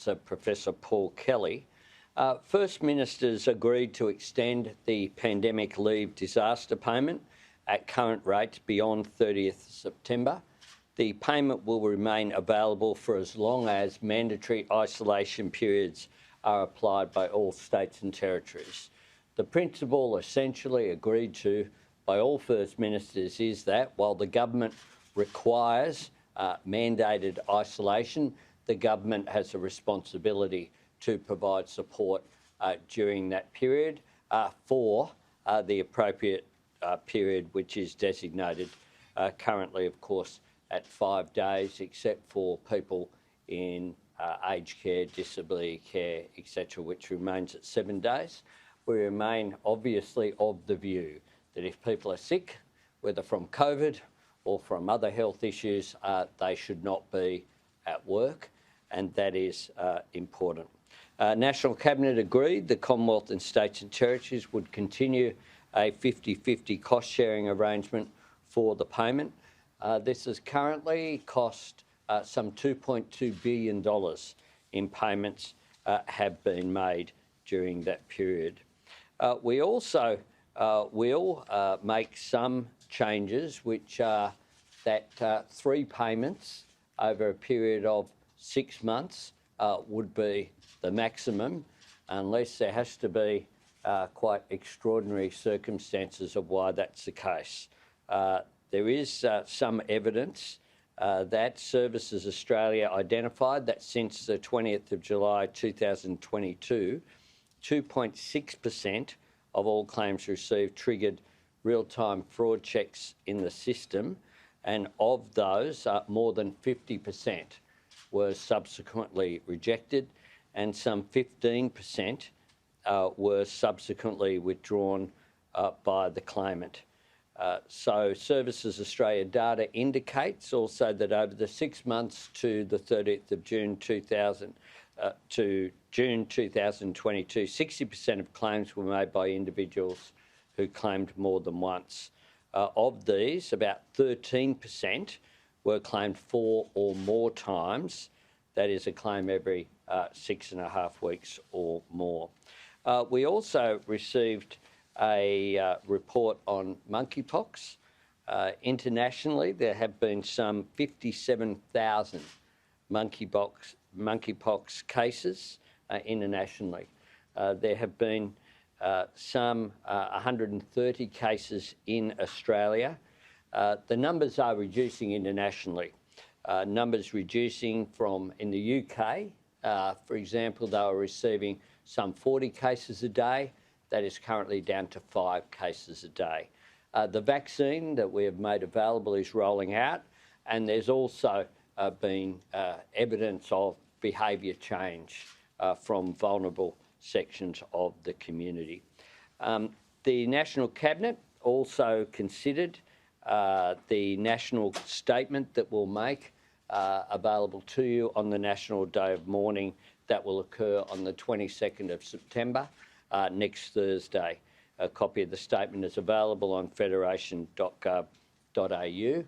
Officer Professor Paul Kelly. First Ministers agreed to extend the pandemic leave disaster payment at current rates beyond 30th September. The payment will remain available for as long as mandatory isolation periods are applied by all states and territories. The principle essentially agreed to by all First Ministers is that while the government requires mandated isolation, the government has a responsibility to provide support during that period for the appropriate period which is designated currently, of course, at 5 days, except for people in aged care, disability care, etc., which remains at 7 days. We remain obviously of the view that if people are sick, whether from COVID or from other health issues, they should not be at work, and that is important. National Cabinet agreed the Commonwealth and states and territories would continue a 50-50 cost-sharing arrangement for the payment. This has currently cost some $2.2 billion in payments have been made during that period. We also will make some changes, which are that 3 payments over a period of 6 months would be the maximum, unless there has to be quite extraordinary circumstances of why that's the case. There is some evidence that Services Australia identified that since the 20th of July 2022, 2.6% of all claims received triggered real-time fraud checks in the system, and of those, more than 50% were subsequently rejected, and some 15% were subsequently withdrawn by the claimant. So Services Australia data indicates also that over the 6 months to the 30th of June 2022, 60% of claims were made by individuals who claimed more than once. Of these, about 13% were claimed 4 or more times. That is a claim every 6.5 weeks or more. We also received a report on monkeypox. Internationally, there have been some 57,000 monkeypox cases internationally. There have been some 130 cases in Australia. The numbers are reducing internationally. Numbers reducing from in the UK, for example, they were receiving some 40 cases a day. That is currently down to 5 cases a day. The vaccine that we have made available is rolling out, and there's also been evidence of behaviour change from vulnerable sections of the community. The National Cabinet also considered the national statement that we'll make available to you on the National Day of Mourning that will occur on the 22nd of September, next Thursday. A copy of the statement is available on federation.gov.au.